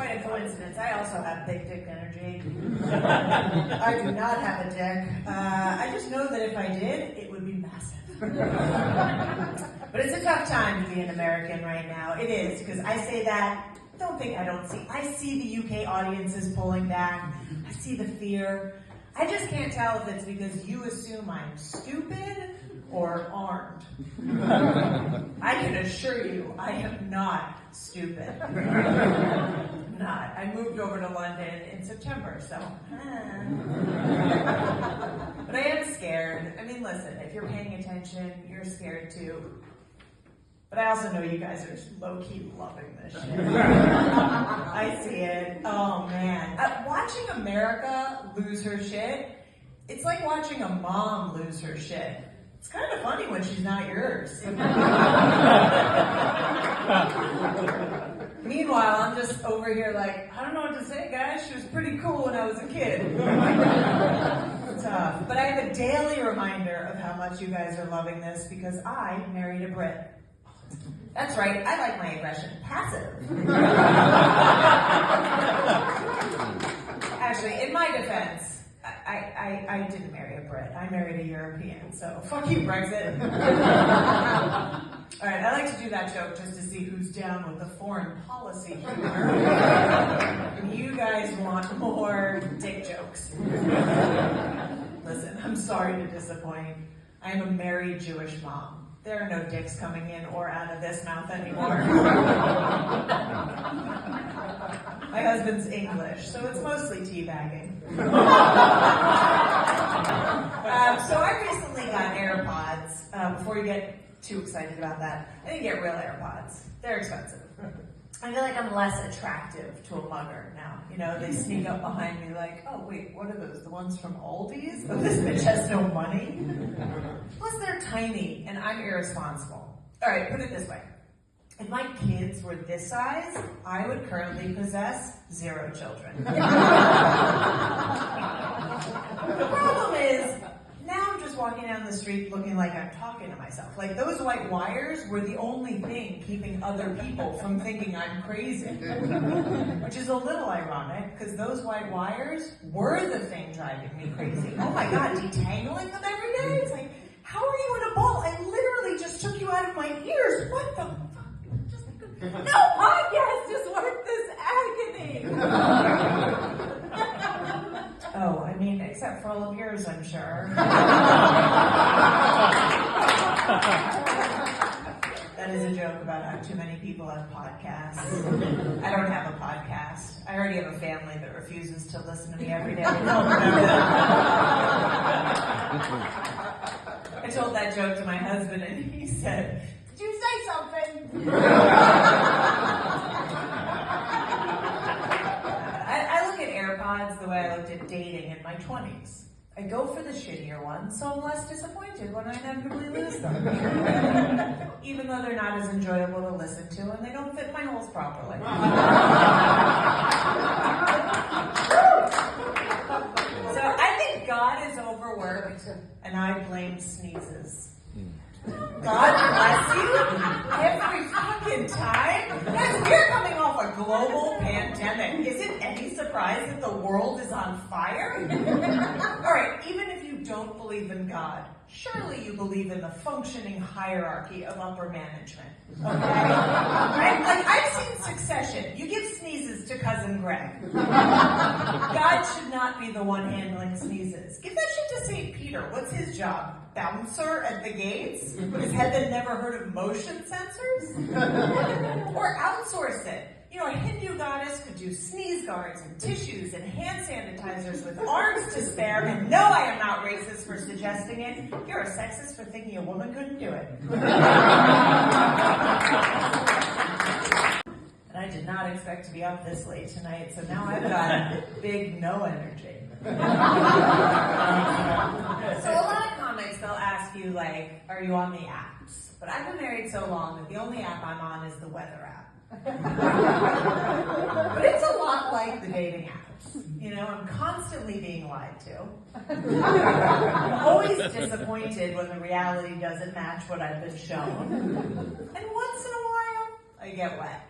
quite a coincidence. I also have big dick energy. I do not have a dick. I just know that if I did, it would be massive. But it's a tough time to be an American right now. It is, because I say that, I see the UK audiences pulling back. I see the fear. I just can't tell if it's because you assume I'm stupid or armed. I can assure you, I am not stupid. I'm not. I moved over to London in September, so. But I am scared. I mean, listen, if you're paying attention, you're scared too. But I also know you guys are low-key loving this shit. I see it. Oh, man. Watching America lose her shit, it's like watching a mom lose her shit. It's kind of funny when she's not yours. Meanwhile, I'm just over here like, I don't know what to say, guys. She was pretty cool when I was a kid. Tough. But I have a daily reminder of how much you guys are loving this because I married a Brit. That's right, I like my aggression passive. Actually, in my defense, I didn't marry a Brit. I married a European, so fuck you, Brexit. Alright, I like to do that joke just to see who's down with the foreign policy humor. You guys want more dick jokes. Listen, I'm sorry to disappoint. I am a married Jewish mom. There are no dicks coming in or out of this mouth anymore. My husband's English, so it's mostly teabagging. So I recently got AirPods. Before you get too excited about that, I didn't get real AirPods. They're expensive. I feel like I'm less attractive to a mugger now. You know, they sneak up behind me like, oh wait, what are those? The ones from Aldi's? Oh, this bitch has no money. Plus they're tiny and I'm irresponsible. All right, put it this way. If my kids were this size, I would currently possess 0 children. The problem is, now I'm just walking down the street looking like I'm talking to myself. Like those white wires were the only thing keeping other people from thinking I'm crazy. Which is a little ironic, because those white wires were the thing driving me crazy. Oh my God, detangling them every day? It's like, how are you in a ball? I literally just took you out of my ears. What the fuck? No podcast is worth this agony. Oh, I mean, except for all of yours, I'm sure. That is a joke about how too many people have podcasts. I don't have a podcast. I already have a family that refuses to listen to me every day. I told that joke to my husband and he said, "Did you say something?" I look at AirPods the way I looked at dating in my 20s. I go for the shittier ones, so I'm less disappointed when I inevitably lose them. Even though they're not as enjoyable to listen to and they don't fit my holes properly. So I think God is overworked and I blame sneezes. God bless you every fucking time. Guys, we're coming off a global pandemic. Is it any surprise that the world is on fire? Alright, even if you don't believe in God, surely you believe in the functioning hierarchy of upper management. Okay? Right? Like, I've seen Succession. You give sneezes to Cousin Greg. God should not be the one handling sneezes. Give that shit to St. Peter. What's his job? Bouncer at the gates? Has heaven never heard of motion sensors? Or outsource it. You know, a Hindu goddess could do sneeze guards and tissues and hand sanitizers with arms to spare. And no, I am not racist for suggesting it. You're a sexist for thinking a woman couldn't do it. And I did not expect to be up this late tonight, so now I've got big no energy. So a lot of comics, they'll ask you, like, are you on the apps? But I've been married so long that the only app I'm on is the weather app. But it's a lot like the dating apps. You know, I'm constantly being lied to. I'm always disappointed when the reality doesn't match what I've been shown. And once in a while, I get wet.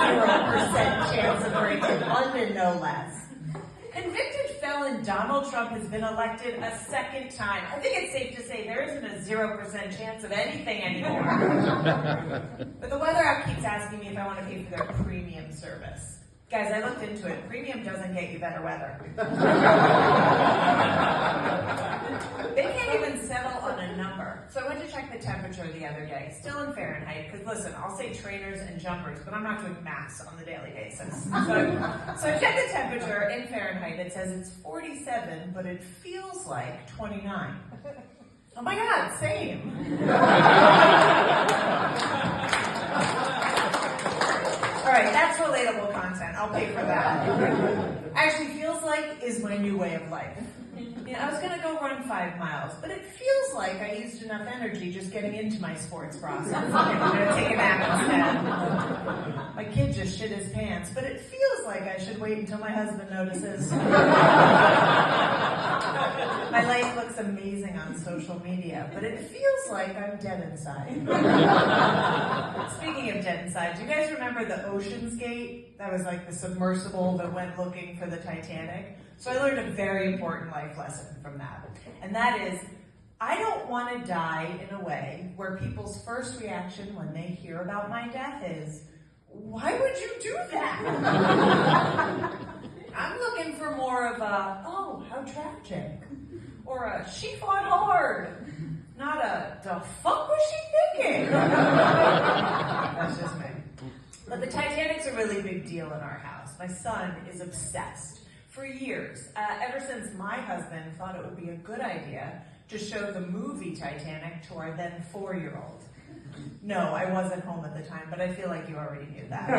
0% chance of breaking London, no less. Convicted felon Donald Trump has been elected a second time. I think it's safe to say there isn't a 0% chance of anything anymore. But the weather app keeps asking me if I want to pay for their premium service. Guys, I looked into it. Premium doesn't get you better weather. They can't even settle on a number. So I went to check the temperature the other day, still in Fahrenheit, because listen, I'll say trainers and jumpers, but I'm not doing maths on the daily basis. So I checked the temperature in Fahrenheit. It says it's 47, but it feels like 29. Oh my God, same. All right, that's relatable content. I'll pay for that. Actually, feels like is my new way of life. I was going to go run 5 miles, but it feels like I used enough energy just getting into my sports process. I'm going to take a nap instead. My kid just shit his pants, but it feels like I should wait until my husband notices. My life looks amazing on social media, but it feels like I'm dead inside. Speaking of dead inside, do you guys remember the Ocean's Gate? That was like the submersible that went looking for the Titanic. So I learned a very important life lesson from that. And that is, I don't want to die in a way where people's first reaction when they hear about my death is, why would you do that? I'm looking for more of a, oh, how tragic. Or a, she fought hard. Not a, the fuck was she thinking? That's just me. But the Titanic's a really big deal in our house. My son is obsessed. For years, ever since my husband thought it would be a good idea to show the movie Titanic to our then 4-year-old. No, I wasn't home at the time, but I feel like you already knew that.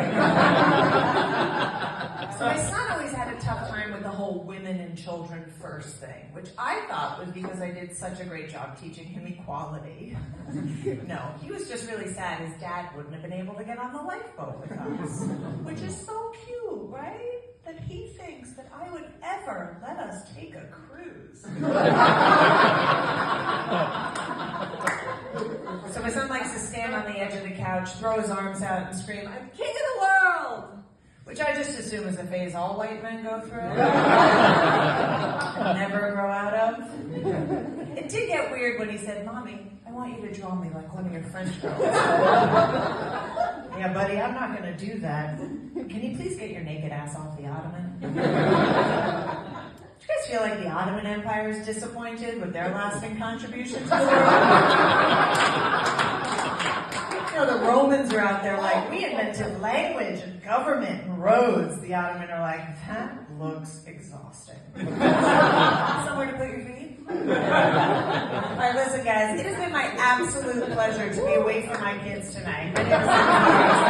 So my son always had a tough time with the whole women and children first thing, which I thought was because I did such a great job teaching him equality. No, he was just really sad his dad wouldn't have been able to get on the lifeboat with us, which is so cute, right? That he thinks that I would ever let us take a cruise. So my son likes to stand on the edge of the couch, throw his arms out and scream, I'm king of the world! Which I just assume is a phase all white men go through. And never grow out of. It did get weird when he said, Mommy, I want you to draw me like one of your French girls. Yeah, buddy, I'm not going to do that. Can you please get your naked ass off the ottoman? Do you guys feel like the Ottoman Empire is disappointed with their lasting contributions to the world? The Romans are out there like, we invented language and government and roads. The Ottoman are like, that looks exhausting. Somewhere to put your feet? All right, listen, guys, it has been my absolute pleasure to be away from my kids tonight. My name is